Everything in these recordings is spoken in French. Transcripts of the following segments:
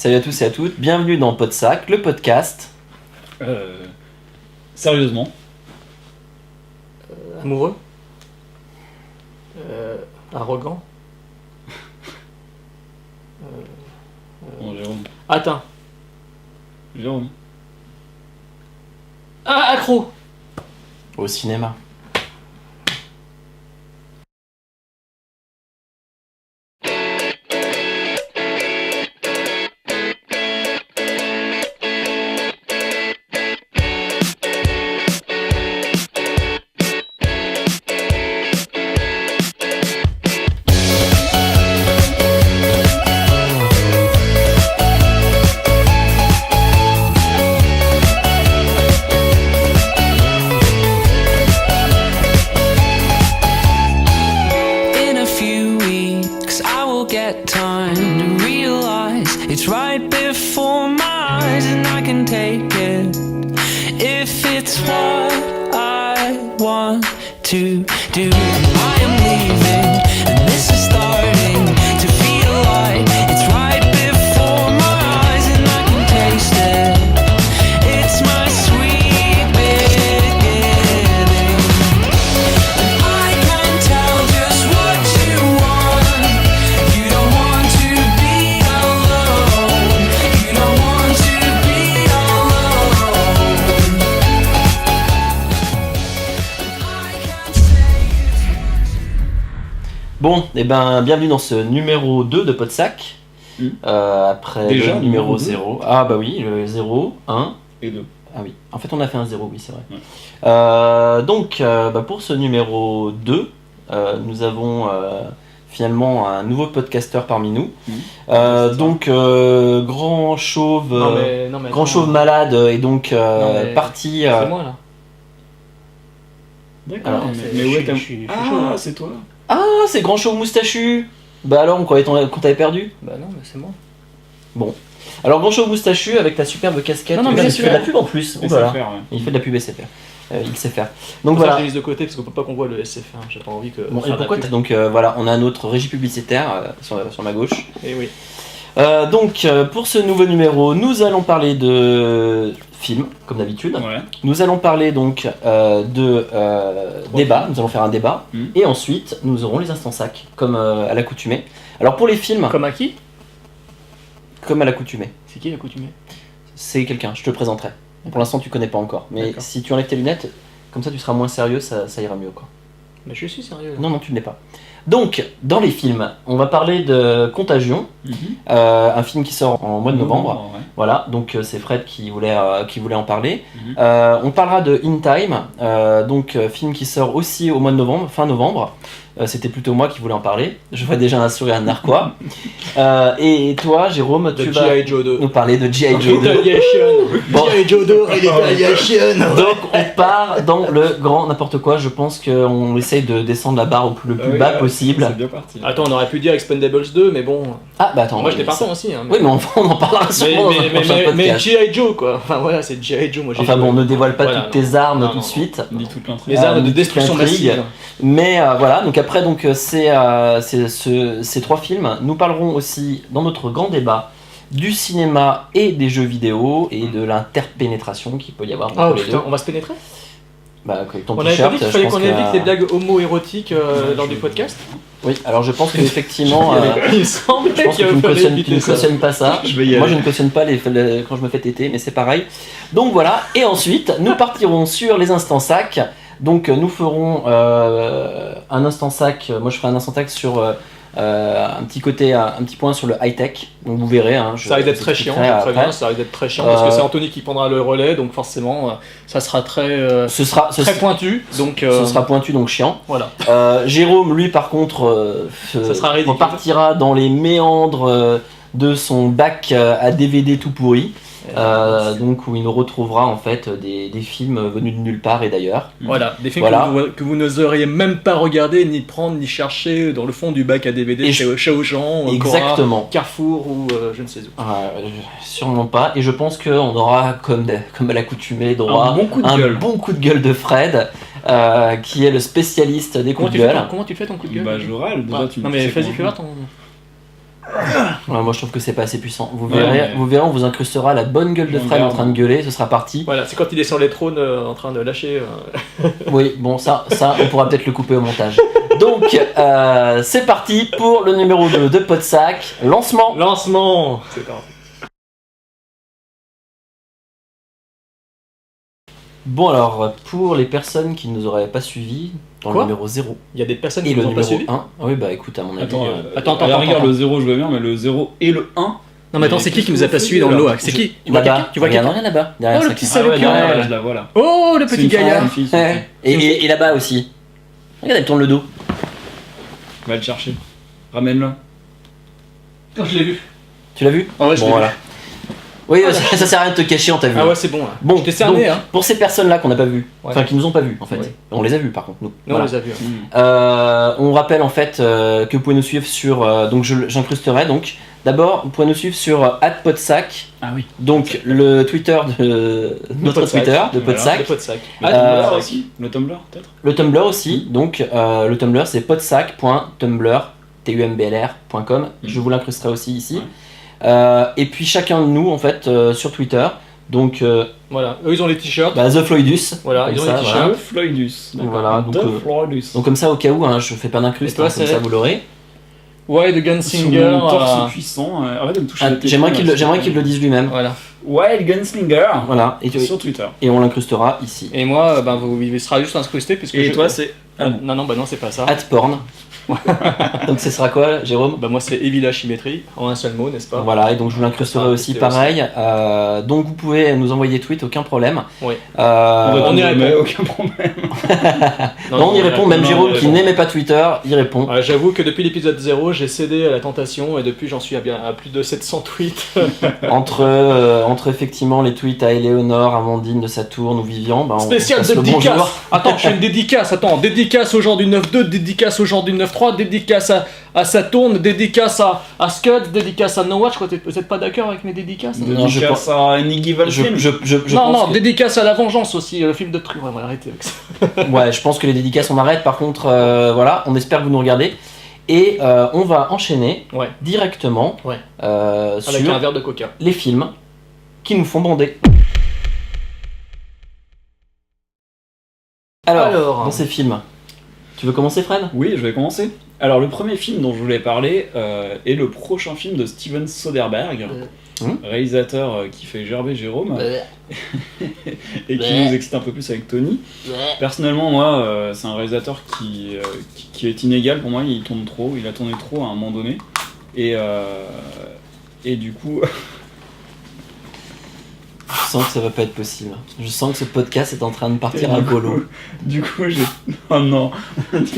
Salut à tous et à toutes, bienvenue dans Podsac, le podcast. Sérieusement. Amoureux. Arrogant. Bon, Jérôme. Atteint. Jérôme. Ah, accro. Au cinéma. Bon, et bienvenue dans ce numéro 2 de Podsac. Après déjà, le numéro 2. 0. Ah bah oui, le 0, 1 et 2. Ah oui, en fait on a fait un 0, oui c'est vrai. Ouais. Donc pour ce numéro 2, nous avons finalement un nouveau podcasteur parmi nous. Donc grand chauve, grand chauve malade est donc parti... C'est moi là. D'accord, Alors, mais ouais, je suis chaud, là. c'est toi. Ah, c'est grand chauve moustachu. Bah alors, on croyait qu'on t'avait perdu. Bah non, mais c'est moi. Bon. Alors grand chauve moustachu avec ta superbe casquette. Non, mais il c'est fait de la vrai. pub en plus. Et Voilà. ça faire, ouais. Il fait de la pub SFR. Il sait faire. Donc Voilà. voilà. Je les de côté parce qu'on peut pas qu'on voit le SFR. J'ai pas envie que. Bon, et faire de la pourquoi pub. t'as donc voilà, on a notre régie publicitaire sur ma gauche. Eh oui. Donc pour ce nouveau numéro, nous allons parler de films comme d'habitude. Ouais. Nous allons parler donc de débat. Nous allons faire un débat Mhm. et ensuite nous aurons les instants sacs comme à l'accoutumée. Alors pour les films, Comme à qui? comme à l'accoutumée, C'est qui l'accoutumé? c'est quelqu'un. Je te le présenterai. Pour l'instant tu connais pas encore, mais D'accord. si tu enlèves tes lunettes, comme ça tu seras moins sérieux, ça ira mieux quoi. Mais je suis sérieux. Là. Non, tu ne l'es pas. Donc, dans les films, on va parler de Contagion, un film qui sort en mois de novembre. Ouais. Voilà, donc c'est Fred qui voulait en parler. Mhm. On parlera de In Time, donc film qui sort aussi au mois de novembre, fin novembre. C'était plutôt moi qui voulais en parler. Je vois déjà un sourire narquois. Et toi, Jérôme, De tu vas G.I. Joe 2. nous parler de G.I. Joe 2. Bon. G.I. Joe 2, Retaliation. Donc on part dans le grand n'importe quoi. Je pense qu'on essaye de descendre la barre le plus bas possible. C'est bien parti. Attends, on aurait pu dire Expendables 2, mais bon. Ah bah attends. Moi j'étais mais partant ça- aussi. Hein, Oui, mais on en parlera sûrement dans un prochain mais podcast. G.I. Joe quoi. Enfin voilà, c'est G.I. Joe. Moi, j'ai Enfin joué. bon, ne dévoile pas Voilà, toutes tes armes non, tout de non. suite. On dit tout plein de trucs. Les armes de petite destruction intrigue. massive. Mais voilà, donc après ces trois films, nous parlerons aussi dans notre grand débat du cinéma et des jeux vidéo et de l'interpénétration qu'il peut y avoir entre Oh les deux. putain, on va se pénétrer. Bah, avec ton On avait pas t-shirt, dit qu'il je fallait pense qu'on que- évite les blagues homo-érotiques lors du podcast. Oui, alors je pense qu'effectivement, Il me semblait je pense que qu'il tu ne fallait cautionnes, éviter ça. pas ça. Je vais y Moi, aller. je ne cautionne pas quand je me fais téter, mais c'est pareil. Donc voilà, et ensuite, nous partirons sur les instants sacs. Donc nous ferons un instant sac. Moi, je ferai un instant sac sur un petit point sur le high tech. Donc vous verrez. Hein, Ça risque d'être très chiant, j'expliquerai très après. bien, ça risque d'être très chiant parce que c'est Anthony qui prendra le relais, donc forcément ça sera très Ce sera pointu. Donc ce sera pointu, donc chiant. voilà. Jérôme, lui, par contre, Ça sera ridicule. repartira dans les méandres de son bac à DVD tout pourri. Donc où il nous retrouvera en fait des films venus de nulle part et d'ailleurs. Voilà, des films Voilà. que vous n'oseriez même pas regarder, ni prendre, ni chercher dans le fond du bac à DVD Et chez Auchan, Exactement. Carrefour ou je ne sais où. Sûrement pas. Et je pense qu'on aura, comme à l'accoutumée, droit Un bon coup de un gueule. bon coup de gueule de Fred, qui est le spécialiste des Comment coups tu, de fais gueule. ton, comment tu fais ton coup de gueule Bah, je râle. Déjà, Ah, tu non mais sais vas-y, comment- fais voir ton... Ouais, moi je trouve que c'est pas assez puissant. Vous Ouais, verrez, mais- vous verrez, on vous incrustera la bonne gueule de On Fred en garde. train de gueuler, ce sera parti. Voilà, c'est quand il est sur les trônes en train de lâcher. Oui, bon, ça on pourra peut-être le couper au montage. Donc, c'est parti pour le numéro 2 de Podsac. Lancement. Lancement. C'est parti. Bon, alors, pour les personnes qui ne nous auraient pas suivis, dans Quoi le numéro 0 Il y a des personnes et qui le nous ont pas numéro suivis. 1. Oui, bah écoute, à mon avis. Attends, attends, à la rigueur, attends. le 0, je veux bien, mais le 0 et le 1. Non, mais attends, c'est qui nous a pas suivis dans le lot là? C'est qui? Tu vois Là-bas. quelqu'un? Tu vois Regarde, quelqu'un? regarde là-bas. Derrière Oh, le ça, petit qui- salopio. Ah ouais, là. là, je la vois là. Oh, le C'est petit une femme, gaillard. une fille, c'est une Ouais. fille. Et là-bas aussi. Regarde, elle tourne le dos. Va le chercher. Ramène-le. Je l'ai vu. Tu l'as vu? Ah ouais, je Bon, l'ai voilà. vu. Oui, ça sert à rien de te cacher, on t'a vu. Ah ouais, c'est bon là. Bon, Je t'ai cerné, donc, hein. pour ces personnes-là qu'on n'a pas vues, Ouais. enfin qui nous ont pas vus en fait, Ouais. on les a vus par contre, nous. Non, Voilà. on les a vus. On rappelle en fait que vous pouvez nous suivre sur, donc j'incrusterai donc. D'abord, vous pouvez nous suivre sur @podsac, Ah oui. donc le Twitter de notre Podsac. Twitter de Voilà. Podsac. Le pot de sac. Ah, Euh, Tumblr aussi. Le Tumblr, peut-être. Le Tumblr aussi, donc le Tumblr c'est podsac.tumblr.com. Je vous l'incrusterai aussi ici. Ouais. Et puis chacun de nous en fait sur Twitter, donc Voilà, eux ils ont les t-shirts. The Floydus. Voilà, comme ils ont ça, les t-shirts. voilà. The Floydus. Voilà, donc, The Floydus. Donc comme ça au cas où, hein, je fais pas d'incruste, Et toi, hein, comme c'est- ça vous l'aurez. Ouais, de Sur Gunslinger. mon torse puissant. Arrête de me toucher Ah, la tête. j'aimerais qu'il le dise lui-même. Voilà. Wild Gunslinger. Voilà, Sur Twitter. et on l'incrustera ici. Et moi, ben, il sera juste incrusté puisque Et je- toi, c'est. Ah, non, bah non, c'est pas ça. @porn. Donc ce sera quoi, Jérôme? Bah moi c'est Evila Chimétrie, en un seul mot, n'est-ce pas? Voilà, et donc je vous l'incrusterai Ça sera aussi incrusté pareil. Donc vous pouvez nous envoyer des tweets, aucun problème. Oui. On on y répond, répond. aucun problème. Non, on y répond, même non, Jérôme on y qui répond. n'aimait pas Twitter, y répond. J'avoue que depuis l'épisode 0, j'ai cédé à la tentation et depuis j'en suis à plus de 700 tweets. Entre effectivement les tweets à Éléonore, Amandine de Saturne ou Vivian, bah, on Spécial passe le dédicace. bonjour. Attends, je fais une dédicace. Attends, dédicace aux gens du 9-2, dédicace aux gens du 9-3, dédicace à Saturne, dédicace à Scud, dédicace à No Watch. Vous êtes pas d'accord avec mes dédicaces? Non, je Dédicace à Any Given Je, Film. je Non, pense non, dédicace à La Vengeance aussi, le film de truc. Ouais, arrêtez avec ça. ouais, je pense que les dédicaces on arrête. Par contre, voilà, on espère que vous nous regardez. Et on va enchaîner Ouais. directement Ouais. sur Avec un verre de coca. les films qui nous font bander. Alors, dans ces films, tu veux commencer, Fred? Oui, je vais commencer. Alors, le premier film dont je voulais parler est le prochain film de Steven Soderbergh, réalisateur qui fait gerber Jérôme et qui nous excite un peu plus avec Tony. Personnellement, moi, c'est un réalisateur qui est inégal pour moi. Il tourne trop, il a tourné trop à un moment donné. Et du coup, Je sens que ça va pas être possible. Je sens que ce podcast est en train de partir à volo. du coup, j'ai. Oh non!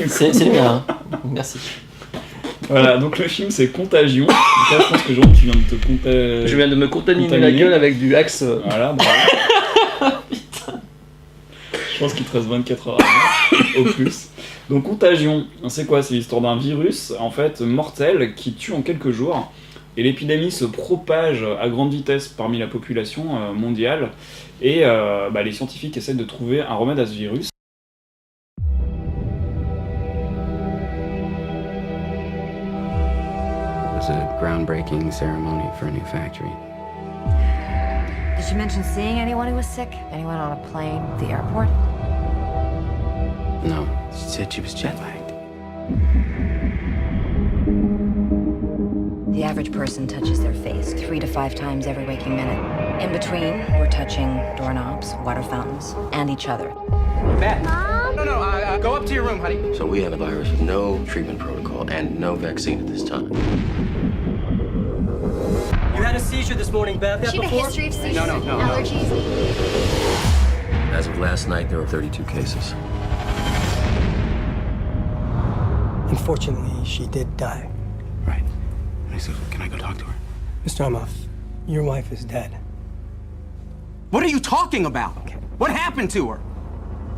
C'est le mien. Hein. Merci. Voilà, donc le film c'est Contagion. Donc là, je pense que Jérôme, tu viens de te compter. Je viens de me contaminer la Contaminé. gueule avec du Axe. Voilà, bravo. Je pense qu'il te reste 24 heures à vivre, au plus. Donc Contagion, c'est quoi? C'est l'histoire d'un virus en fait mortel qui tue en quelques jours. Et l'épidémie se propage à grande vitesse parmi la population mondiale. Et les scientifiques essaient de trouver un remède à ce virus. It was a groundbreaking ceremony for a new factory. Did she mention seeing anyone who was sick? Anyone on a plane, the airport? No, she said she was jet lagged. The average person touches their face 3 to 5 times every waking minute. In between, we're touching doorknobs, water fountains, and each other. Go up to your room, honey. So we have a virus with no treatment protocol and no vaccine at this time. You had a seizure this morning, Beth. She had a history of seizures No. and allergies. As of last night, there were 32 cases. Unfortunately, she did die. Right. And he said, can I go talk to her? Mr. Amoff, your wife is dead. What are you talking about? What happened to her?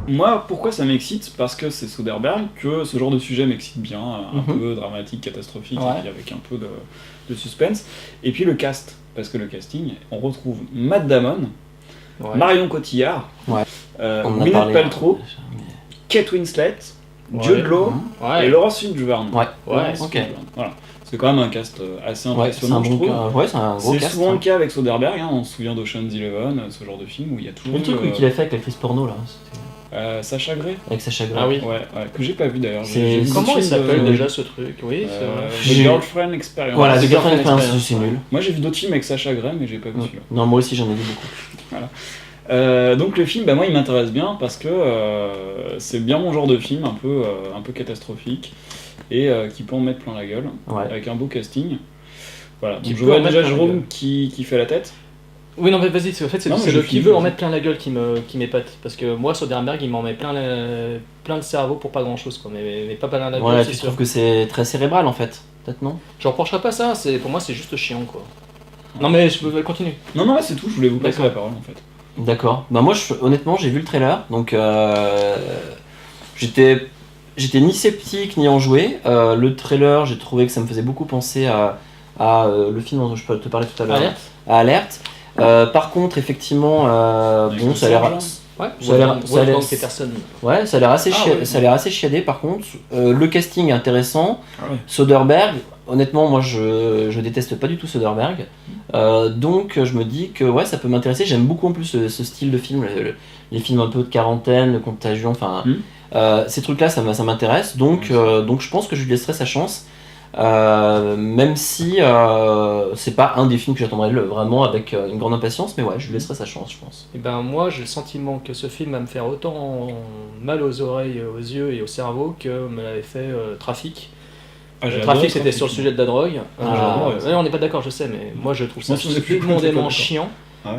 Moi, pourquoi ça m'excite? Parce que c'est Soderbergh, que ce genre de sujet m'excite bien, un peu dramatique, catastrophique, Ouais. et puis avec un peu de suspense. Et puis le cast, parce que le casting, on retrouve Matt Damon, Ouais. Marion Cotillard, Ouais. On en a Gwyneth parlé, Paltrow, déjà, mais- Kate Winslet, Jude Law Ouais. et Laurence Fishburne. Ouais. Laurence Ok. Fishburne, voilà. C'est quand même un cast assez Ouais, c'est un impressionnant, je bon trouve. ouais, c'est un gros C'est cast. souvent hein. le cas avec Soderbergh, hein, on se souvient d'Ocean's Eleven, ce genre de film où il y a toujours Le truc eu, qu'il a fait avec l'actrice porno là, c'était Sacha Grey. avec Sacha Grey. Ah oui. Ouais, que j'ai pas vu d'ailleurs. C'est- J'ai vu Comment le il film s'appelle de- déjà ce truc? Oui, c'est vrai. The J'ai- Girlfriend Experience. Voilà, The The Girlfriend Girlfriend Experience, Experience, c'est nul. Moi j'ai vu d'autres films avec Sacha Grey, mais j'ai pas vu celui-là. Non, moi aussi j'en ai vu beaucoup. Donc le film, moi il m'intéresse bien parce que c'est bien mon genre de film, un peu catastrophique et qui peut en mettre plein la gueule, Ouais. avec un beau casting. Voilà, Qui donc je peut en vois mettre déjà plein la Jérôme gueule. qui fait la tête. Oui, non, mais vas-y, en fait, c'est Non, mais c'est je le qui finis, veut en vas-y. mettre plein la gueule qui m'épate. Parce que moi, Soderbergh, il m'en met plein le cerveau pour pas grand chose, quoi. Mais pas plein la gueule, Ouais, c'est tu sûr. trouves que c'est très cérébral en fait, peut-être non? Je reprocherais pas ça, pour moi, c'est juste chiant, quoi. Non, mais je peux continuer. Non, c'est tout, je voulais vous passer D'accord. la parole en fait. D'accord. Bah moi, honnêtement, j'ai vu le trailer, donc j'étais ni sceptique ni enjoué. Le trailer, j'ai trouvé que ça me faisait beaucoup penser à le film dont je peux te parler tout à l'heure. Alerte. À Alerte. Par contre, effectivement, Avec bon, le ça a l'air. serge, là. Ouais, Ça a l'air- ça a l'air- Wolfgang Peterson. Ouais, ça a l'air assez, ouais. ça a l'air assez chiadé par contre. Le casting est intéressant. Ah ouais. Soderbergh, honnêtement, moi je déteste pas du tout Soderbergh. Donc je me dis que ouais, ça peut m'intéresser. J'aime beaucoup en plus ce style de film, les films un peu de quarantaine, de contagion, enfin. Ces trucs-là, ça m'intéresse. Donc je pense que je lui laisserai sa chance. Même si c'est pas un des films que j'attendrai vraiment avec une grande impatience, mais ouais, je lui laisserai sa chance, je pense. Et ben moi, j'ai le sentiment que ce film va me faire autant mal aux oreilles, aux yeux et au cerveau que me l'avait fait Trafic. Ah, j'ai Trafic, adoré c'était sur le sujet de la drogue. j'adore, Ouais, on n'est pas d'accord, je sais, mais moi je trouve ça Moi, je suis plus immonsément d'accord. chiant. Ouais.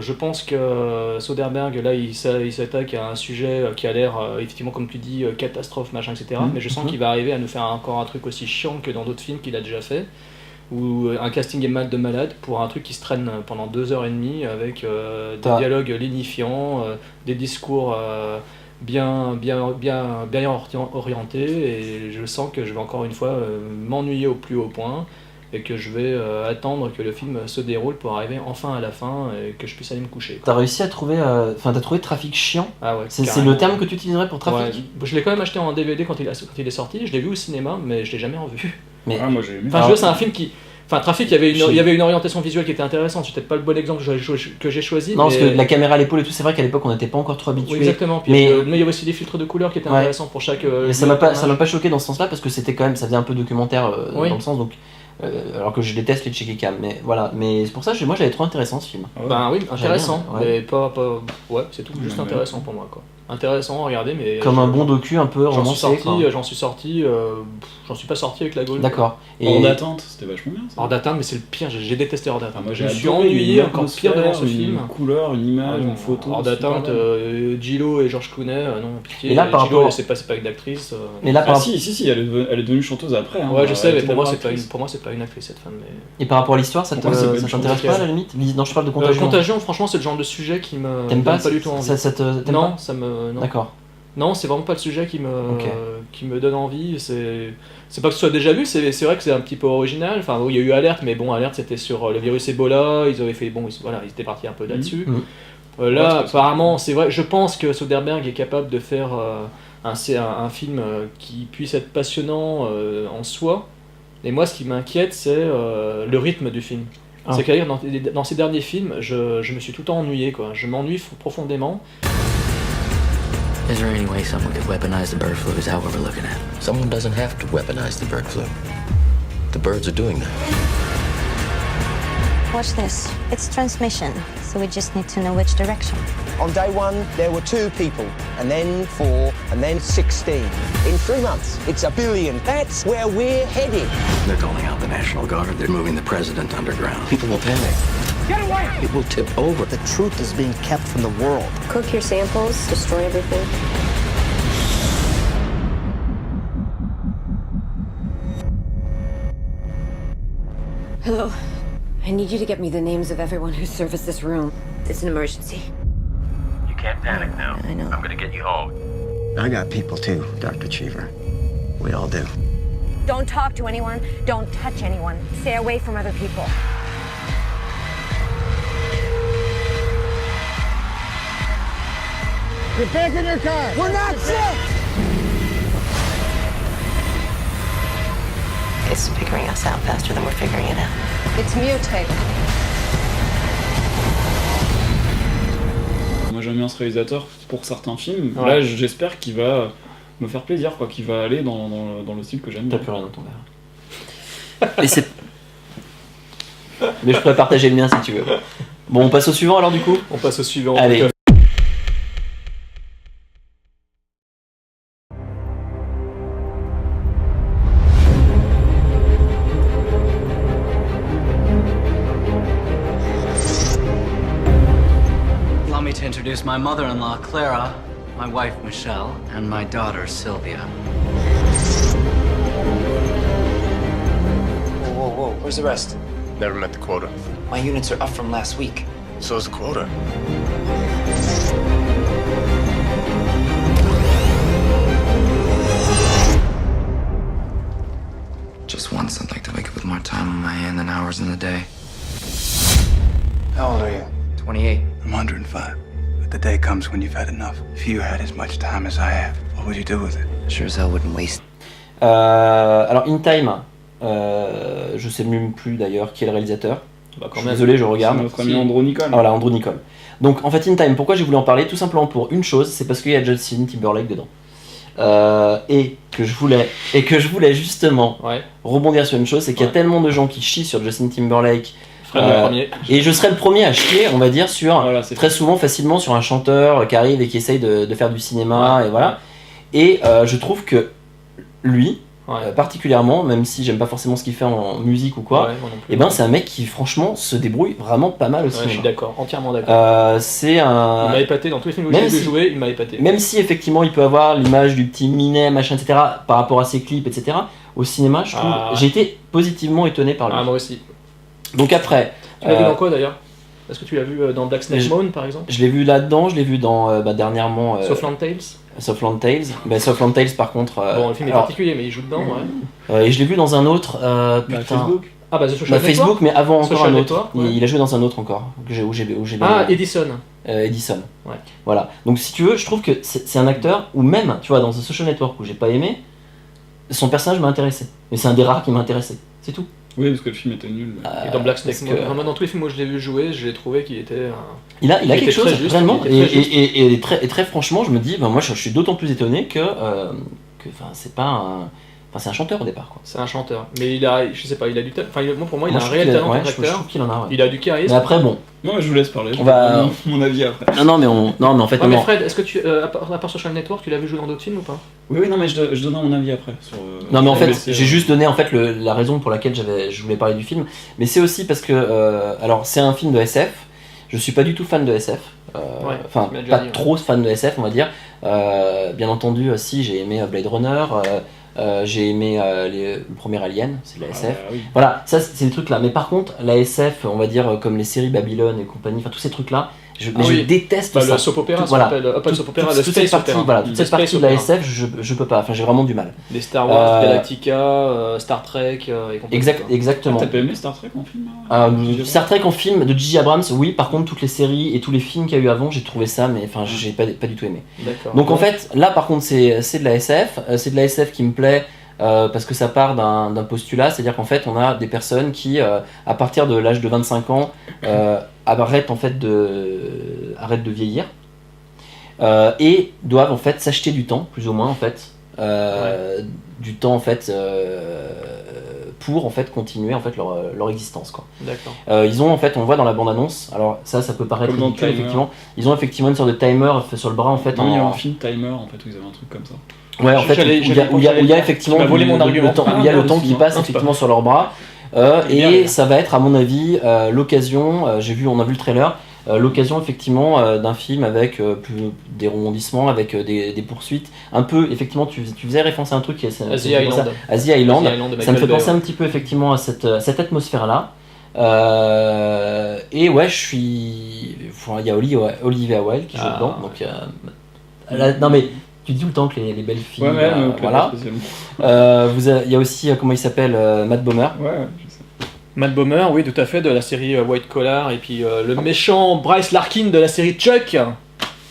Je pense que Soderbergh, là, il s'attaque à un sujet qui a l'air, effectivement, comme tu dis, catastrophe, machin, etc. Mais je sens qu'il va arriver à nous faire encore un truc aussi chiant que dans d'autres films qu'il a déjà fait, où un casting est mal de malade pour un truc qui se traîne pendant 2h30 avec des dialogues lignifiants, des discours bien orientés, et je sens que je vais encore une fois m'ennuyer au plus haut point. Et que je vais attendre que le film se déroule pour arriver enfin à la fin et que je puisse aller me coucher. T'as réussi à trouver, t'as trouvé Trafic chiant? Ah ouais. C'est carrément. le terme que tu utiliserais pour Trafic? Ouais. Je l'ai quand même acheté en DVD quand il est sorti. Je l'ai vu au cinéma, mais je l'ai jamais revu. Mais Ah, moi j'ai aimé. Enfin, je veux dire, c'est un film qui. Enfin, Trafic, il y avait une orientation visuelle qui était intéressante. C'est peut-être pas le bon exemple que j'ai choisi. non, mais... parce que la caméra à l'épaule et tout, c'est vrai qu'à l'époque on n'était pas encore trop Oui, habitué. exactement. Puis, mais mais il y avait aussi des filtres de couleurs qui étaient Ouais. intéressants pour chaque. Mais ça m'a pas choqué dans ce sens-là parce que c'était quand même, ça faisait un peu documentaire Oui. dans le sens, donc alors que je déteste les checky cam, mais voilà. Mais c'est pour ça que moi j'avais trouvé intéressant ce film. Ah ouais. Ben oui, intéressant. J'aime bien, ouais. Mais pas. Ouais, c'est tout. Juste Ouais. intéressant pour moi, quoi. Intéressant à regarder, mais. Comme un bon docu un peu J'en suis romancé. sorti, j'en suis pas sorti avec la gaule. D'accord. Hors d'attente, c'était vachement bien. Ça. Hors d'atteinte, mais c'est le pire, j'ai détesté Hors d'atteinte. Ah, moi Je j'ai me suis adoré, ennuyé, une encore pire devant ce atmosphère, film. Une couleur, une image, Ah, une photo. Hors super d'atteinte, bien. Gillo et George Clooney, non, pitié. Et là, par Gillo, rapport- c'est pas une actrice. Mais là, Ah par... si, elle est devenue chanteuse après. Hein. Ouais, je sais, Elle mais était pour moi, d'abord c'est pas une actrice cette femme. Mais... Et par rapport à l'histoire, ça Pour moi, c'est pas une t'intéresse chose. pas à la limite? Non, je parle de Contagion. Contagion, franchement, c'est le genre de sujet qui me. T'aimes donne pas du tout envie. t'aimes Non, pas ça me. Non. D'accord. Non, c'est vraiment pas le sujet qui me, Ok. qui me donne envie. C'est pas que ce soit déjà vu, c'est vrai que c'est un petit peu original. Enfin, il y a eu Alerte, mais bon, Alerte c'était sur le virus Ebola. Ils avaient fait, bon, ils étaient partis un peu là-dessus. Là, Ouais, c'est apparemment, c'est vrai, je pense que Soderbergh est capable de faire un film qui puisse être passionnant en soi. Et moi, ce qui m'inquiète, c'est le rythme du film. Ah. C'est qu'à dire, dans ces derniers films, je me suis tout le temps ennuyé, quoi. Je m'ennuie profondément. Is there any way someone could weaponize the bird flu? Is that what we're looking at? Someone doesn't have to weaponize the bird flu. The birds are doing that. Watch this. It's transmission, so we just need to know which direction. On day one, there were 2 people, and then 4, and then 16. In 3 months, it's 1 billion. That's where we're headed. They're calling out the National Guard. They're moving the president underground. People will panic. Get away! It will tip over. The truth is being kept from the world. Cook your samples, destroy everything. Hello. I need you to get me the names of everyone who serviced this room. It's an emergency. You can't panic now. I know. I'm gonna get you home. I got people too, Dr. Cheever. We all do. Don't talk to anyone. Don't touch anyone. Stay away from other people. Get back in your car! We're not sick! It's figuring us out faster than we're figuring it out. It's mutated. Moi j'aime bien ce réalisateur pour certains films. Ouais. Là j'espère qu'il va me faire plaisir, quoi, qu'il va aller dans le style que j'aime. T'as plus rien dans ton verre. Et c'est... Mais je pourrais partager le mien si tu veux. Bon, on passe au suivant alors du coup. On passe au suivant. Allez. Donc, Allow me to introduce my mother-in-law, Clara, my wife, Michelle, and my daughter, Sylvia. Whoa, where's the rest? Never met the quota. My units are up from last week. So is the quota. Just once, I'd like to wake up with more time on my hand than hours in the day. How old are you? 28. I'm 105. But the day comes when you've had enough. If you had as much time as I have, what would you do with it? Sure as hell wouldn't waste. Alors, In Time, je sais même plus d'ailleurs qui est le réalisateur. Bah, Je suis désolé, je regarde. C'est notre ami Andrew Nicol. Ah, voilà, Andrew Nicol. Donc en fait, In Time, pourquoi j'ai voulu en parler? Tout simplement pour une chose, c'est parce qu'il y a Justin Timberlake dedans. Et que je voulais justement rebondir sur une chose, c'est qu'il y a tellement de gens qui chient sur Justin Timberlake. Et je serais le premier à chier, on va dire, sur très souvent, facilement, sur un chanteur qui arrive et qui essaye de faire du cinéma, et voilà. Et je trouve que lui, particulièrement, même si j'aime pas forcément ce qu'il fait en musique ou quoi, et ben c'est un mec qui franchement se débrouille vraiment pas mal au cinéma. Je suis d'accord, entièrement d'accord. C'est un... Il m'a épaté dans tous les films où j'ai vu jouer, il m'a épaté. Même si effectivement il peut avoir l'image du petit minet, machin, etc., par rapport à ses clips, etc., au cinéma, je trouve, j'ai été positivement étonné par lui. Ah, moi aussi. Donc après... Tu l'as vu dans quoi d'ailleurs? Est-ce que tu l'as vu dans Black Snake Moon par exemple? Je l'ai vu là-dedans, je l'ai vu dans dernièrement... Southland Tales. Southland Tales. Southland Tales par contre... bon, le film est particulier, mais il joue dedans, et je l'ai vu dans un autre... Facebook. Ah bah The Social Network. Facebook, mais avant encore Social un autre. Network, Il a joué dans un autre encore. Où j'ai Edison. Edison. Ouais. Voilà. Donc si tu veux, je trouve que c'est un acteur où même, tu vois, dans The Social Network où j'ai pas aimé, son personnage m'a intéressé. Mais c'est un des rares qui m'a intéressé. C'est tout. Oui, parce que le film était nul. Et dans Black Snake Moon, vraiment dans tous les films où je l'ai vu jouer, j'ai trouvé qu'il était... Il a quelque chose, vraiment, et très franchement, je me dis, moi je suis d'autant plus étonné que c'est pas un... Enfin, c'est un chanteur au départ, quoi. C'est un chanteur, mais il a, je sais pas, il a du talent. Enfin, pour moi, il a un réel talent comme acteur. Je trouve qu'il en a. Il a du charisme. Mais après, bon. Non, je vous laisse parler. On va... mon avis après. Non, mais en fait, mais Fred, est-ce que tu, à part Social Network, tu l'as vu jouer dans d'autres films ou pas? Oui, non, mais je donnerai mon avis après. Sur, non, mais en fait, j'ai juste donné en fait la raison pour laquelle je voulais parler du film. Mais c'est aussi parce que, alors, c'est un film de SF. Je suis pas du tout fan de SF. Enfin, pas trop fan de SF, on va dire. Bien entendu, si j'ai aimé Blade Runner. J'ai aimé le premier Alien, c'est de la SF. Voilà, ça c'est des trucs là. Mais par contre, la SF, on va dire comme les séries Babylone et compagnie, enfin tous ces trucs là, je déteste ça. Le soap opéra, voilà. pas le soap opéra, toute cette partie, voilà, toute cette partie de la SF, je peux pas. Enfin, j'ai vraiment du mal. Les Star Wars, Galactica, Star Trek et compagnie. Exactement. T'as pas aimé Star Trek en film? Star Trek en film de J.J. Abrams, oui. Par contre, toutes les séries et tous les films qu'il y a eu avant, j'ai trouvé ça, mais enfin, j'ai pas du tout aimé. Donc en fait, là par contre, c'est de la SF. C'est de la SF qui me plaît. Parce que ça part d'un postulat, c'est-à-dire qu'en fait on a des personnes qui, à partir de l'âge de 25 ans, arrêtent de vieillir et doivent en fait s'acheter du temps, plus ou moins en fait, du temps en fait pour en fait continuer en fait leur existence, quoi. D'accord. Ils ont en fait, on voit dans la bande-annonce, alors ça peut paraître ridicule effectivement, ils ont effectivement une sorte de timer sur le bras en fait. Il y a un film Timer en fait où ils avaient un truc comme ça. Ouais, en fait, où il y a effectivement le temps qui passe effectivement sur leurs bras, et ça va être à mon avis l'occasion, on a vu le trailer, l'occasion effectivement d'un film avec des rebondissements, avec des poursuites, un peu effectivement tu faisais référence à un truc qui est Asia Island, ça me fait penser un petit peu effectivement à cette atmosphère là. Et ouais, il y a Olivia Wilde qui joue dedans, donc non mais tu dis tout le temps que les belles filles, voilà. Il y a aussi, comment il s'appelle, Matt Bomer. Ouais, je sais. Matt Bomer, oui, tout à fait, de la série White Collar, et puis le méchant Bryce Larkin de la série Chuck.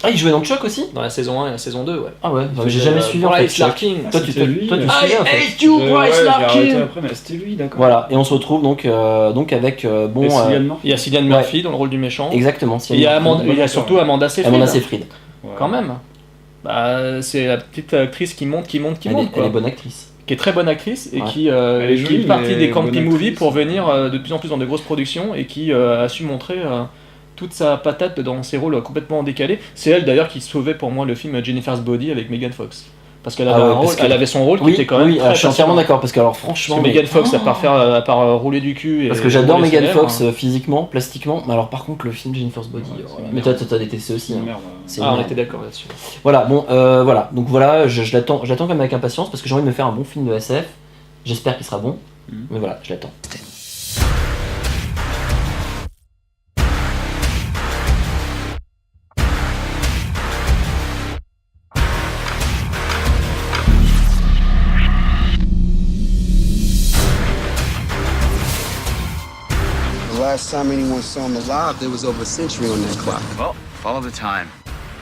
Ah, il jouait dans Chuck aussi? Dans la saison 1 et la saison 2, ouais. Ah ouais, j'ai jamais suivi en fait. Bryce Larkin. Toi, tu suivais en fait. hate you, Bryce Larkin. Après, mais c'était lui, d'accord. Voilà, et on se retrouve donc avec bon. Il y a Cillian Murphy dans le rôle du méchant. Exactement. Et il y a surtout Amanda Seyfried. Amanda Seyfried. Quand même. Bah, c'est la petite actrice qui monte. Elle est bonne actrice. Qui est très bonne actrice et qui est est partie des camping movies actrice. pour venir de plus en plus dans de grosses productions et qui a su montrer toute sa patate dans ses rôles complètement décalés. C'est elle d'ailleurs qui sauvait pour moi le film Jennifer's Body avec Megan Fox. Parce qu'elle avait, elle avait son rôle qui était quand même très je suis entièrement d'accord, parce que alors franchement... Parce que Megan Fox, à part rouler du cul... Parce que j'adore Megan Fox physiquement, plastiquement, mais alors par contre le film Jennifer's Body... mais toi t'as détesté aussi. On était d'accord là-dessus. Voilà, bon, voilà, donc voilà, j'attends quand même avec impatience, parce que j'ai envie de me faire un bon film de SF, j'espère qu'il sera bon, mais voilà, je l'attends. Last time anyone saw him alive, there was over a century on that clock. Well, follow the time.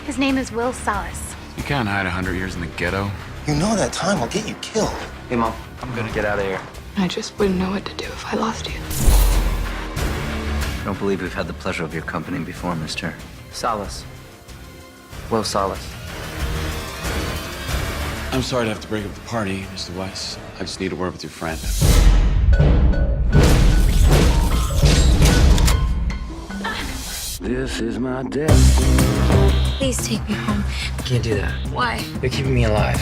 His name is Will Salas. You can't hide 100 years in the ghetto. You know that time will get you killed. Hey, Mom, I'm gonna get out of here. I just wouldn't know what to do if I lost you. I don't believe we've had the pleasure of your company before, Mr. Salas. Will Salas. I'm sorry to have to break up the party, Mr. Weiss. I just need a word with your friend. This is my destiny. Please take me home. Can't do that. Why? You're keeping me alive.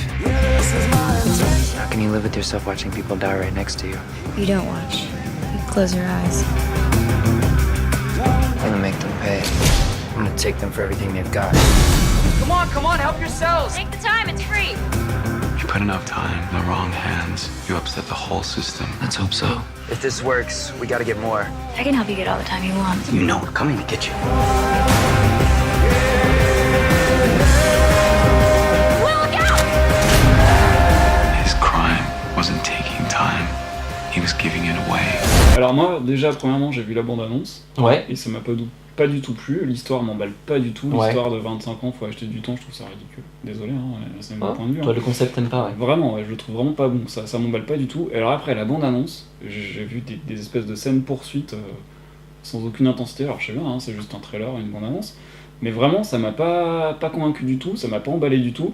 How can you live with yourself watching people die right next to you? You don't watch. You close your eyes. I'm gonna make them pay. I'm gonna take them for everything they've got. Come on, help yourselves. Take the time, it's free. If you put enough time in the wrong hands, you upset the whole system. Let's hope so. If this works, we gotta get more. I can help you get all the time you want. You know we're coming to get you. Will, look out! His crime wasn't taking time. He was giving it away. Alors moi, déjà, premièrement, j'ai vu la bande-annonce. Ouais. Et ça m'a pas du tout plu. L'histoire m'emballe pas du tout. Ouais. L'histoire de 25 ans, faut acheter du temps, je trouve ça ridicule. Désolé, c'est mon point de vue. Toi, le concept t'aimes pas, ouais. Vraiment, je le trouve vraiment pas bon. Ça m'emballe pas du tout. Et alors après, la bande-annonce, j'ai vu des espèces de scènes poursuites sans aucune intensité. Alors je sais bien, c'est juste un trailer, une bande-annonce. Mais vraiment, ça m'a pas convaincu du tout, ça m'a pas emballé du tout.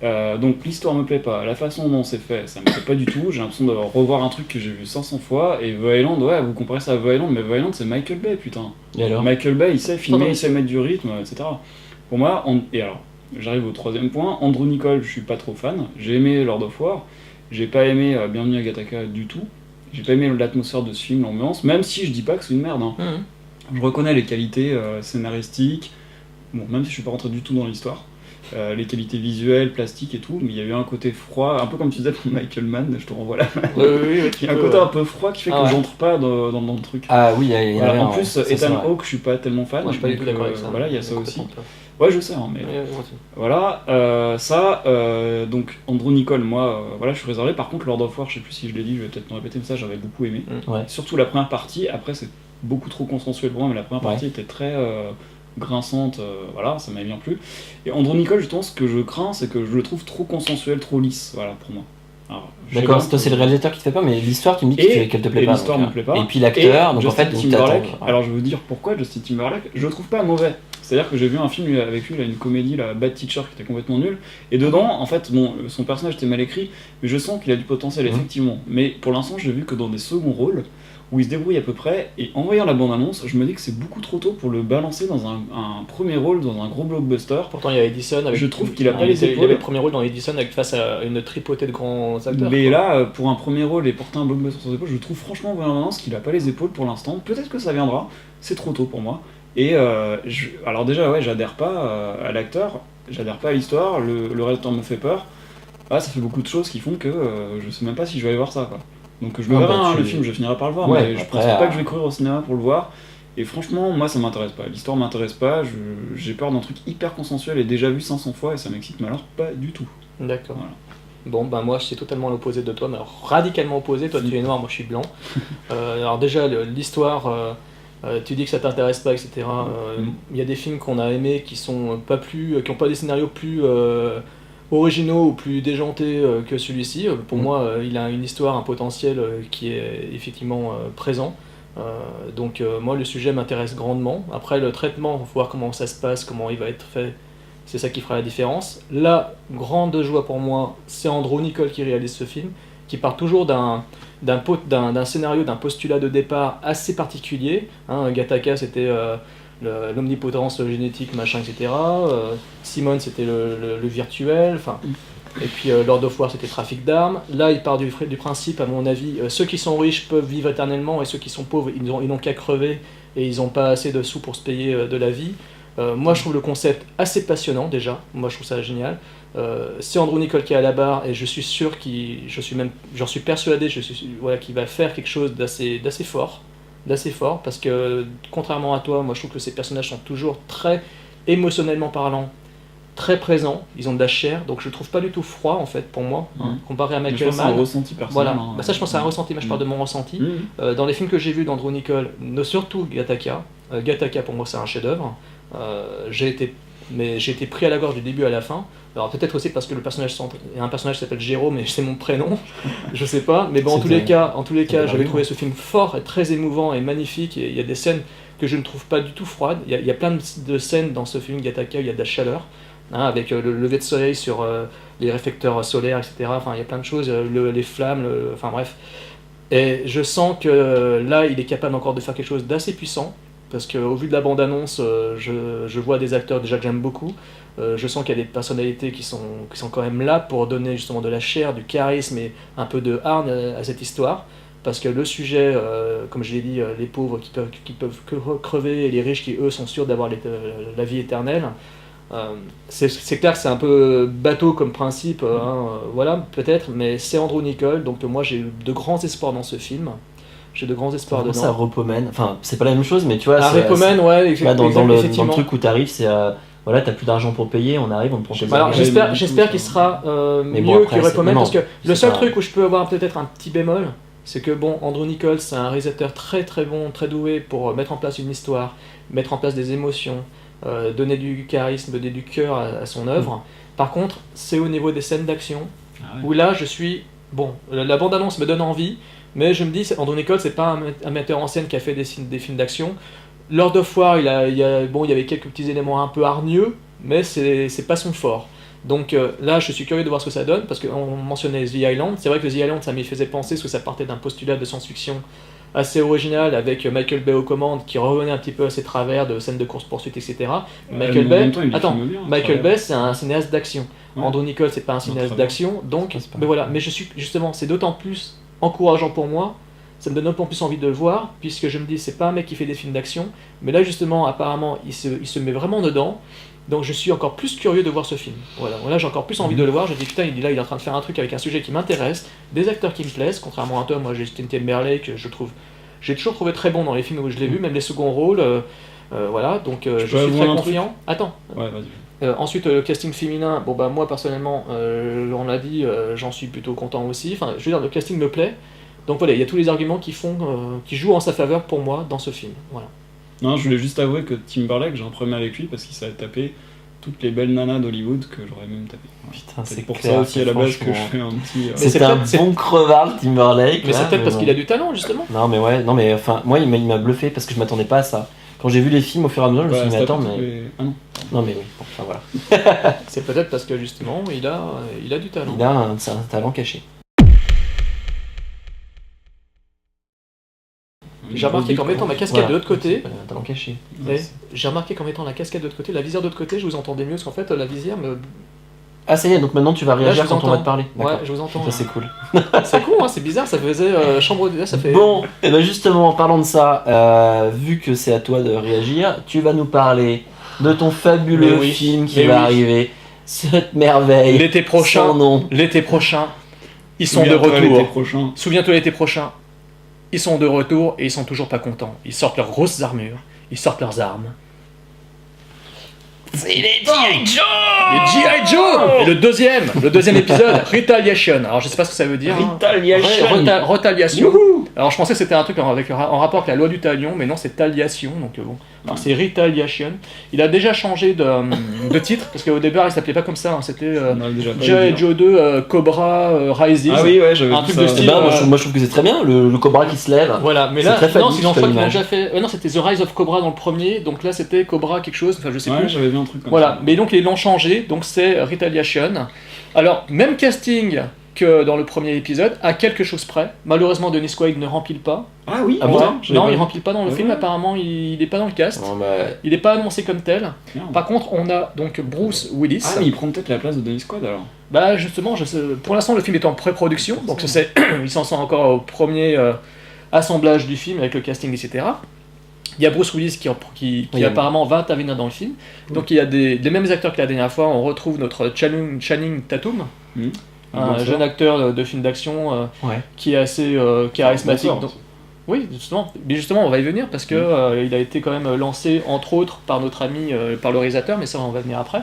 Donc l'histoire me plaît pas, la façon dont c'est fait, ça me plaît pas du tout. J'ai l'impression de revoir un truc que j'ai vu 500 fois. Et The Island, ouais, vous comparez ça à The Island, mais The Island c'est Michael Bay, putain. Et alors Michael Bay, il sait filmer, il sait mettre du rythme, etc. Pour moi, et alors, j'arrive au troisième point. Andrew Niccol, je suis pas trop fan. J'ai aimé Lord of War, j'ai pas aimé Bienvenue à Gattaca du tout. J'ai pas aimé l'atmosphère de ce film, l'ambiance, même si je dis pas que c'est une merde. Je reconnais les qualités scénaristiques, bon, même si je suis pas rentré du tout dans l'histoire. Les qualités visuelles, plastiques et tout, mais il y a eu un côté froid, un peu comme tu disais pour Michael Mann, je te renvoie la main. Oui, il y a un côté un peu froid qui fait que j'entre pas dans le truc. Ah oui, il y a en plus, Ethan Hawke, je suis pas tellement fan. Moi, je suis pas du tout d'accord avec ça. Voilà, il y a ça aussi. Ouais, je sais, mais voilà, donc Andrew Niccol, moi, voilà, je suis réservé. Par contre, Lord of War, je sais plus si je l'ai dit, je vais peut-être me répéter, mais ça, j'avais beaucoup aimé. Ouais. Surtout la première partie. Après, c'est beaucoup trop consensuel pour moi, mais la première partie était très grinçante, voilà, ça m'a bien plu. Et Andrew Niccol, justement, ce que je crains, c'est que je le trouve trop consensuel, trop lisse, voilà, pour moi. D'accord, toi c'est le réalisateur qui te fait pas, mais l'histoire tu me dis qu'elle te plaît pas. L'histoire me plaît pas. Et puis l'acteur, donc en fait, Timberlake, alors je veux dire pourquoi Justin Timberlake, je le trouve pas mauvais. C'est-à-dire que j'ai vu un film avec lui, une comédie, Bad Teacher, qui était complètement nulle. Et dedans, en fait, bon, son personnage était mal écrit, mais je sens qu'il a du potentiel, effectivement. Mais pour l'instant, je l'ai vu que dans des seconds rôles, où il se débrouille à peu près, et en voyant la bande-annonce, je me dis que c'est beaucoup trop tôt pour le balancer dans un premier rôle, dans un gros blockbuster. Pourtant il y a Edison, je trouve qu'il a pas les épaules. Il avait le premier rôle dans Edison face à une tripotée de grands acteurs. Mais là, pour un premier rôle et porter un blockbuster sur ses épaules, je trouve franchement bande-annonce qu'il a pas les épaules pour l'instant. Peut-être que ça viendra, c'est trop tôt pour moi. Et alors déjà, ouais, j'adhère pas à l'acteur, j'adhère pas à l'histoire, le réalisateur me fait peur. Ah, ça fait beaucoup de choses qui font que je sais même pas si je vais aller voir ça, quoi. Donc je le verrai, le film, je finirai par le voir, mais je pense pas que je vais courir au cinéma pour le voir. Et franchement, moi ça m'intéresse pas, l'histoire m'intéresse pas, j'ai peur d'un truc hyper consensuel et déjà vu 500 fois et ça m'excite, mais alors pas du tout. D'accord. Voilà. Bon, ben moi je suis totalement à l'opposé de toi, mais alors radicalement opposé, toi tu es noir, moi je suis blanc. Alors déjà l'histoire, Tu dis que ça t'intéresse pas, etc. Il y a des films qu'on a aimés qui n'ont pas des scénarios plus originaux ou plus déjantés que celui-ci. Pour moi, il a une histoire, un potentiel qui est effectivement présent. Donc moi, le sujet m'intéresse grandement. Après, le traitement, voir comment ça se passe, comment il va être fait, c'est ça qui fera la différence. La grande joie pour moi, c'est Andrew Niccol qui réalise ce film, qui part toujours d'un scénario, d'un postulat de départ assez particulier. Gattaca, c'était l'omnipotence génétique, machin, etc. Simone, c'était le virtuel. Et puis Lord of War, c'était trafic d'armes. Là, il part du principe, à mon avis, ceux qui sont riches peuvent vivre éternellement et ceux qui sont pauvres, ils n'ont qu'à crever et ils n'ont pas assez de sous pour se payer de la vie. Moi, je trouve le concept assez passionnant déjà. Moi, je trouve ça génial. C'est Andrew Niccol qui est à la barre et je suis sûr j'en suis persuadé, qu'il va faire quelque chose d'assez fort, parce que contrairement à toi, moi, je trouve que ces personnages sont toujours très émotionnellement parlant, très présents. Ils ont de la chair, donc je le trouve pas du tout froid en fait pour moi, comparé à Michael Mann. C'est un ressenti personnel. Voilà. Ça, je pense que c'est un ressenti. Moi, je parle de mon ressenti. Dans les films que j'ai vus d'Andrew Niccol, surtout Gattaca. Gattaca pour moi, c'est un chef-d'œuvre. J'ai été pris à la gorge du début à la fin. Alors peut-être aussi parce que le personnage il y a un personnage qui s'appelle Jérôme, mais c'est mon prénom, je sais pas. Mais bon, en tous les cas, j'avais trouvé ce film fort et très émouvant et magnifique. Et il y a des scènes que je ne trouve pas du tout froides. Il y a plein de scènes dans ce film Gattaca où il y a de la chaleur, avec le lever de soleil sur les réflecteurs solaires, etc. Enfin, il y a plein de choses, les flammes, enfin bref. Et je sens que là, il est capable encore de faire quelque chose d'assez puissant. Parce qu'au vu de la bande-annonce, je vois des acteurs déjà que j'aime beaucoup. Je sens qu'il y a des personnalités qui sont quand même là pour donner justement de la chair, du charisme et un peu de hargne à cette histoire. Parce que le sujet, comme je l'ai dit, les pauvres qui peuvent crever et les riches qui, eux, sont sûrs d'avoir la vie éternelle, c'est clair que c'est un peu bateau comme principe, voilà, peut-être, mais c'est Andrew Niccol, donc moi j'ai de grands espoirs dans ce film. J'ai de grands espoirs dedans. Ça Repomen, enfin c'est pas la même chose, mais tu vois. Repomen, ouais, exactement. Dans le truc où t'arrives, c'est voilà, t'as plus d'argent pour payer, on arrive, on te prend tes alors j'espère qu'il sera mieux que Repomen, parce que le seul truc où je peux avoir peut-être un petit bémol, c'est que bon, Andrew Niccol, c'est un réalisateur très très bon, très doué pour mettre en place une histoire, mettre en place des émotions, donner du charisme, donner du cœur à son œuvre. Par contre, c'est au niveau des scènes d'action, où là je suis. Bon, la bande-annonce me donne envie. Mais je me dis, Andrew Niccol, c'est pas un metteur en scène qui a fait des films d'action. Lord of War, il y avait quelques petits éléments un peu hargneux, mais c'est pas son fort. Donc là, je suis curieux de voir ce que ça donne, parce qu'on mentionnait The Island. C'est vrai que The Island, ça m'y faisait penser, parce que ça partait d'un postulat de science-fiction assez original, avec Michael Bay aux commandes, qui revenait un petit peu à ses travers de scènes de course-poursuite, etc. Michael Bay, c'est un cinéaste d'action. Andrew Niccol, c'est pas un cinéaste d'action, donc... Mais voilà, mais c'est d'autant plus encourageant pour moi, ça me donne d'autant plus envie de le voir, puisque je me dis, c'est pas un mec qui fait des films d'action, mais là justement, apparemment, il se met vraiment dedans, donc je suis encore plus curieux de voir ce film. Voilà, j'ai encore plus envie de le voir, je dis putain, il est en train de faire un truc avec un sujet qui m'intéresse, des acteurs qui me plaisent, contrairement à toi, moi Justin Timberlake, j'ai toujours trouvé très bon dans les films où je l'ai vu, même les seconds rôles, voilà, donc je suis très confiant. Attends. Ouais, vas-y. Ensuite, le casting féminin, bon bah moi personnellement, on l'a dit, j'en suis plutôt content aussi. Enfin, je veux dire, le casting me plaît. Donc voilà, il y a tous les arguments qui jouent en sa faveur pour moi dans ce film. Voilà. Non, je voulais juste avouer que Timberlake, j'ai un problème avec lui parce qu'il savait taper toutes les belles nanas d'Hollywood que j'aurais même tapé. Voilà. Putain, c'est pour clair, ça aussi à la base que je fais un petit. C'est un bon crevard, Timberlake. Mais c'est peut-être parce qu'il a du talent justement. Non mais enfin, moi il m'a bluffé parce que je m'attendais pas à ça. Quand j'ai vu les films au fur et à mesure, je me suis dit, mais attends, mais. Non, mais oui, enfin voilà. C'est peut-être parce que justement, il a du talent. Il a un talent caché. J'ai remarqué qu'en mettant ma casquette de l'autre côté. Un talent caché. J'ai remarqué qu'en mettant la casquette de l'autre côté, la visière de l'autre côté, je vous entendais mieux, parce qu'en fait, la visière me. Ah, ça y est, donc maintenant tu vas réagir quand on va te parler. Ouais, je vous entends. Ça, c'est cool. C'est con, hein, c'est bizarre, ça faisait chambre de. Ça fait... Bon, et ben justement, en parlant de ça, vu que c'est à toi de réagir, tu vas nous parler de ton fabuleux film qui va arriver, cette merveille. L'été prochain. Sans nom. L'été prochain, ils sont de retour. Souviens-toi l'été prochain. Ils sont de retour et ils sont toujours pas contents. Ils sortent leurs grosses armures, ils sortent leurs armes. C'est les G.I. Joe. Les G.I. Joe. Et le deuxième épisode, Retaliation. Alors je sais pas ce que ça veut dire. Retaliation. Alors je pensais que c'était un truc en rapport avec la loi du talion, mais non, c'est Taliation, donc bon. Alors c'est Retaliation. Il a déjà changé de titre, parce qu'au départ il s'appelait pas comme ça, hein. C'était G.I. Joe 2 Cobra Rises. Ah oui, ouais, j'avais un truc de style. Moi je trouve que c'est très bien, le Cobra qui se lève. Voilà, mais c'est là, très non, fabuleux, sinon je crois qu'ils l'ont l'image. déjà fait. Non, c'était The Rise of Cobra dans le premier, donc là c'était Cobra quelque chose, enfin je sais plus. J'avais vu un truc comme voilà, ça. mais donc ils l'ont changé, donc c'est Retaliation. Alors, même casting que dans le premier épisode, à quelque chose près. Malheureusement, Dennis Quaid ne remplit pas. Ah oui, Ah bon Non, il remplit pas dans le film, apparemment il est pas dans le cast. Non, bah... Il est pas annoncé comme tel. Merde. Par contre, on a donc Bruce Willis. Ah, mais il prend peut-être la place de Dennis Quaid alors. Bah justement, pour l'instant le film est en pré-production, donc ils s'en sont encore au premier assemblage du film avec le casting, etc. Il y a Bruce Willis qui apparemment va intervenir dans le film. Donc il y a les mêmes acteurs que la dernière fois. On retrouve notre Channing Tatum, un jeune acteur de film d'action qui est assez charismatique. Donc, oui, justement, on va y venir parce que il a été quand même lancé entre autres par notre ami, par le réalisateur, mais ça on va venir après.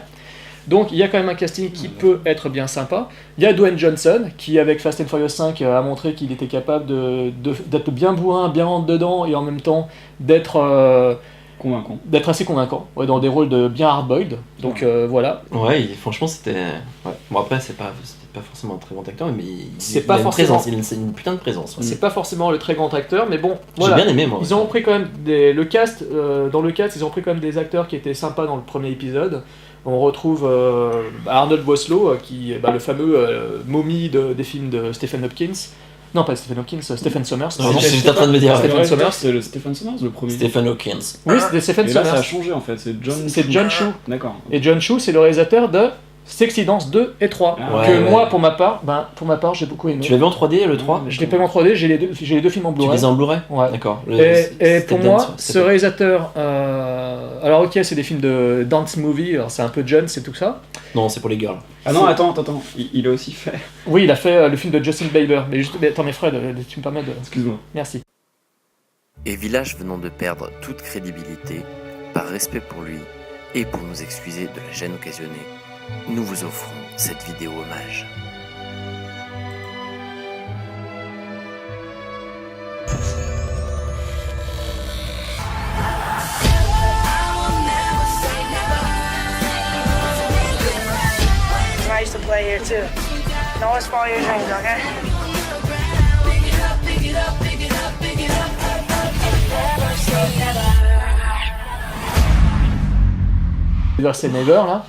Donc il y a quand même un casting qui peut être bien sympa. Il y a Dwayne Johnson qui avec Fast and Furious 5 a montré qu'il était capable d'être bien bourrin, bien rentre dedans et en même temps d'être assez convaincant dans des rôles de bien hard-boiled. Donc voilà. Ouais, franchement c'était... Ouais. Bon après c'était pas forcément un très grand acteur, mais c'est pas forcément... c'est une putain de présence. Ouais. C'est pas forcément le très grand acteur, mais bon, voilà. J'ai bien aimé moi. Ils ont pris quand même le cast, dans le cast, ils ont pris quand même des acteurs qui étaient sympas dans le premier épisode. On retrouve Arnold Vosloo, qui est le fameux momie des films de Stephen Hopkins. Non, pas Stephen Hopkins, Stephen Sommers. Non, j'étais en train de me dire. Stephen Sommers. C'est le Stephen Sommers, le premier. Stephen Hawkins. Oui, c'était Stephen Sommers. Et là, ça a changé en fait, c'est John Chu. D'accord. Et John Chu, c'est le réalisateur de Sexy Dance 2 et 3. Moi, pour ma part, j'ai beaucoup aimé. Tu l'as vu en 3D, le 3 Je l'ai pas vu en 3D, j'ai les deux films en Blu-ray. Tu les as en Blu-ray ? Ouais. D'accord. Et pour moi, ce réalisateur... alors ok, c'est des films de dance movie, alors c'est un peu John, c'est tout ça. Non, c'est pour les girls. Ah non, attends, il a aussi fait... Oui, il a fait le film de Justin Bieber. Mais attends, mais Fred, tu me permets de... Excuse-moi. Merci. Et Village venant de perdre toute crédibilité, par respect pour lui et pour nous excuser de la gêne occasionnée, nous vous offrons cette vidéo hommage. I used to play here too. Don't always follow your dreams, okay? C'est Never là.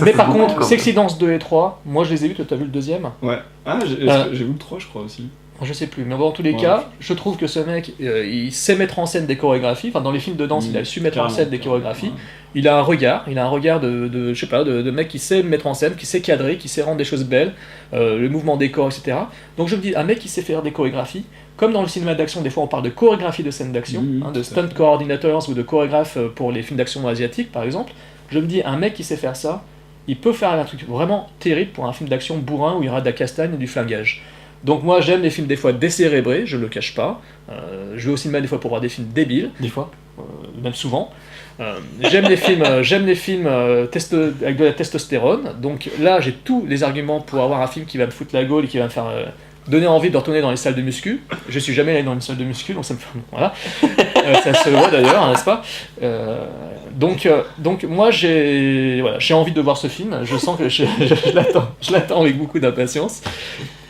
Mais par contre, Sexy Dance 2 et 3, moi je les ai vus, toi t'as vu le deuxième ? Ouais. Ah, j'ai vu le 3 je crois aussi. Je sais plus, mais bon, dans tous les cas, je trouve que ce mec, il sait mettre en scène des chorégraphies. Enfin, dans les films de danse, il a su mettre en scène des chorégraphies. Ouais. Il a un regard de je sais pas, de mec qui sait mettre en scène, qui sait cadrer, qui sait rendre des choses belles, le mouvement des corps, etc. Donc je me dis, un mec qui sait faire des chorégraphies, comme dans le cinéma d'action, des fois on parle de chorégraphie de scènes d'action, de stunt coordinators ou de chorégraphes pour les films d'action asiatiques par exemple. Je me dis, un mec qui sait faire ça, il peut faire un truc vraiment terrible pour un film d'action bourrin où il y aura de la castagne et du flingage. Donc moi j'aime les films des fois décérébrés, je le cache pas. Je vais au cinéma des fois pour voir des films débiles, des fois, même souvent. J'aime les films, avec de la testostérone. Donc là j'ai tous les arguments pour avoir un film qui va me foutre la gaule et qui va me faire donner envie de retourner dans les salles de muscu. Je suis jamais allé dans une salle de muscu, donc ça me fait... Voilà. Ça se voit d'ailleurs, n'est-ce pas donc moi j'ai envie de voir ce film, je sens que je l'attends avec beaucoup d'impatience.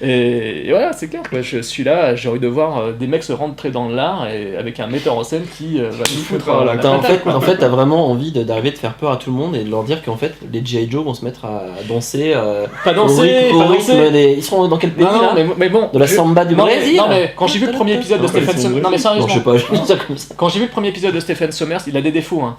Et voilà, c'est clair, quoi. Je suis là, j'ai envie de voir des mecs se rentrer dans l'art et avec un metteur en scène qui va nous foutre la patate. En fait, t'as vraiment envie d'arriver de faire peur à tout le monde et de leur dire qu'en fait, les G.I. Joe vont se mettre à danser. Pas danser. Ils sont dans quel pays là mais bon, de la samba du Brésil. Non mais quand j'ai vu le premier épisode de Stephen Sommers, non mais sérieusement, je sais pas, je dis ça comme ça. Quand j'ai vu le premier épisode de Stephen Sommers, il a des défauts. Hein.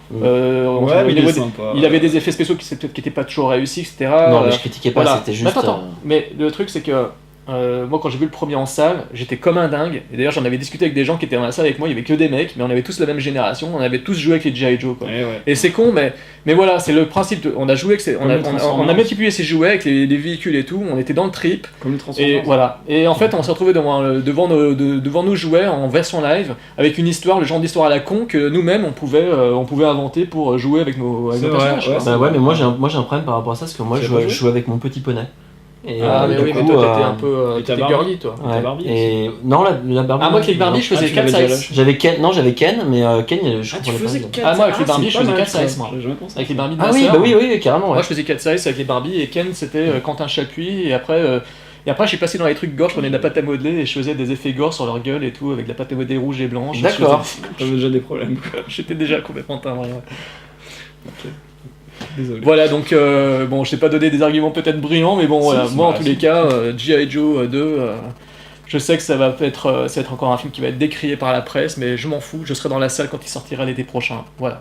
Il avait des effets spéciaux qui étaient pas toujours réussis, etc. Non mais je critiquais pas, c'était juste. Mais le truc c'est que Moi, quand j'ai vu le premier en salle, j'étais comme un dingue. Et d'ailleurs, j'en avais discuté avec des gens qui étaient dans la salle avec moi. Il y avait que des mecs, mais on avait tous la même génération. On avait tous joué avec les G.I. Joe, quoi. Et c'est con, mais voilà, c'est le principe. On a joué, on a multiplié ces jouets avec les véhicules et tout. On était dans le trip. Comme les Transformers. Et voilà. Et en fait, on s'est retrouvé devant nos jouets en version live, avec une histoire, le genre d'histoire à la con que nous-mêmes on pouvait inventer pour jouer avec nos personnages. Ouais, mais moi j'ai un problème par rapport à ça, parce que moi je joue avec mon petit poney. Et mais oui, mais toi t'étais un peu t'étais girly, toi. Ouais. Barbie, et non, la Barbie. Moi avec les Barbie je faisais 4 size. J'avais Ken, mais Ken je comprenais pas. Moi avec les Barbie je faisais 4 size, moi. Avec les Barbie de ma sœur. Oui, carrément. Moi je faisais 4 size avec les Barbie, et Ken c'était Quentin Chapuis, et après j'ai passé dans les trucs gore, je prenais de la pâte à modeler et je faisais des effets gore sur leur gueule et tout, avec de la pâte à modeler rouge et blanche. D'accord. J'avais déjà des problèmes. J'étais déjà complètement timbré. Ok. Désolé. Voilà, donc je t'ai pas donné des arguments peut-être brillants, mais bon, voilà, moi en tous les cas, G.I. Joe 2, je sais que ça va être encore un film qui va être décrié par la presse, mais je m'en fous, je serai dans la salle quand il sortira l'été prochain. Voilà.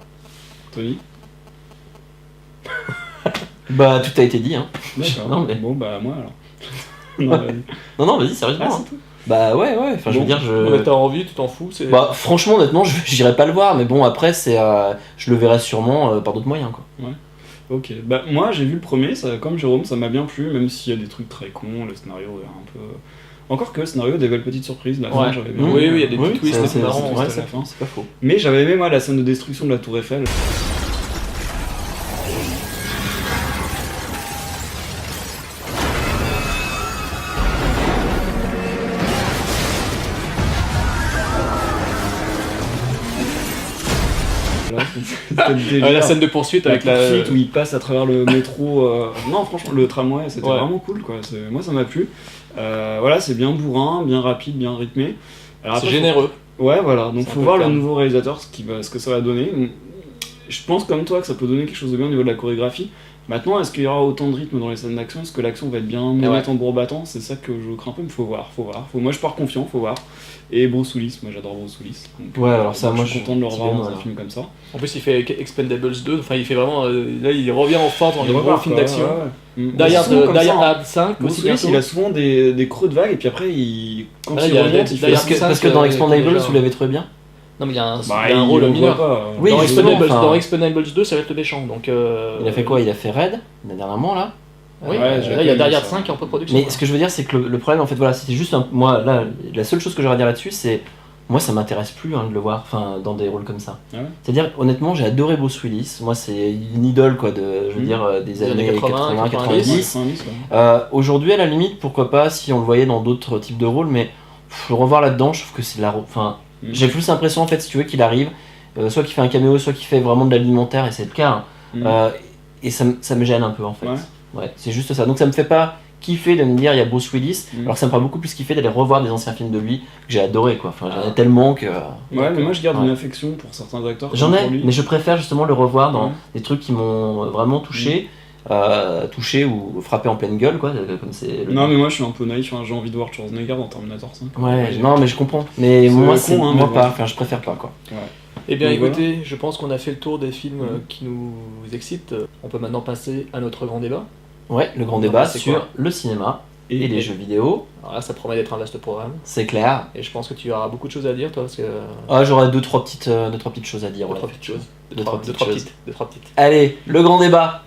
Tony. Bah, tout a été dit, hein. D'accord. Non, mais... Bon, bah, moi alors. non, vas-y, sérieusement. Ah, c'est tout. Bah ouais, enfin je veux dire, t'as envie, tu t'en fous, Bah franchement, honnêtement, j'irai pas le voir, mais bon, après, je le verrai sûrement par d'autres moyens, quoi. Ouais. Ok, bah moi j'ai vu le premier, ça, comme Jérôme, ça m'a bien plu, même s'il y a des trucs très cons, le scénario est un peu... Encore que le scénario des belles petites surprises, la fin j'avais bien... Oui, il y a des petits twists, c'est marrant, à la fin, c'est pas faux. Mais j'avais aimé moi la scène de destruction de la Tour Eiffel. La scène de poursuite avec la poursuite où il passe à travers le métro. Non, franchement, le tramway, c'était vraiment cool, quoi. Moi, ça m'a plu. Voilà, c'est bien bourrin, bien rapide, bien rythmé. C'est généreux. Ouais, voilà. Donc, faut voir le nouveau réalisateur, ce que ça va donner. Je pense, comme toi, que ça peut donner quelque chose de bien au niveau de la chorégraphie. Maintenant, est-ce qu'il y aura autant de rythme dans les scènes d'action? Est-ce que l'action va être bien menée en bourre-battant? C'est ça que je crains un peu, mais faut voir. Moi, je pars confiant, faut voir. Et Bruce Willis, moi j'adore Bruce Willis. Donc, alors ça, moi je suis content de le revoir dans un film comme ça. En plus, il fait Expendables 2, enfin il fait vraiment. Là, il revient en force dans les gros films d'action. Derrière Ab 5 Bruce aussi. Willis, il a souvent des creux de vague, et puis après, quand il remonte, il fait. Parce que dans Expendables, vous l'avez trouvé bien. Non, mais il y a un rôle mineur. Oui, dans Expendables 2, ça va être le méchant. Donc, il a fait quoi? Il a fait Red, dernièrement, là. Oui, là il y a derrière 5 en post-production. Mais ce que je veux dire, c'est que le problème, en fait, voilà, c'était juste moi, là, la seule chose que j'aurais à dire là-dessus, c'est moi, ça m'intéresse plus de le voir, dans des rôles comme ça. C'est-à-dire, honnêtement, j'ai adoré Bruce Willis. Moi, c'est une idole, quoi, je veux dire, des années 80, 90. Aujourd'hui, à la limite, pourquoi pas, si on le voyait dans d'autres types de rôles, mais le revoir là-dedans, je trouve que c'est j'ai plus l'impression, en fait, si tu veux, qu'il arrive, soit qu'il fait un caméo, soit qu'il fait vraiment de l'alimentaire, et c'est le cas. Et ça me gêne un peu, en fait. Ouais, c'est juste ça. Donc ça me fait pas kiffer de me dire il y a Bruce Willis, alors que ça me fera beaucoup plus kiffer d'aller revoir des anciens films de lui que j'ai adoré, quoi. Enfin, j'en ai tellement que. Ouais, mais moi je garde une affection pour certains acteurs. J'en ai, mais je préfère justement le revoir dans des trucs qui m'ont vraiment touché. Touché ou frappé en pleine gueule, quoi, comme c'est non mais moi je suis un peu naïf, j'ai envie de voir Schwarzenegger dans Terminator 5. Ouais, non mais je comprends, mais moi c'est moi pas, enfin je préfère pas, quoi. Eh bien écoutez, je pense qu'on a fait le tour des films qui nous excitent. On peut maintenant passer à notre grand débat. Ouais, le grand débat sur le cinéma et les jeux vidéo. Alors là ça promet d'être un vaste programme. C'est clair. Et je pense que tu auras beaucoup de choses à dire, toi, parce que... j'aurais deux trois petites choses à dire. Deux, trois petites choses. Allez, le grand débat.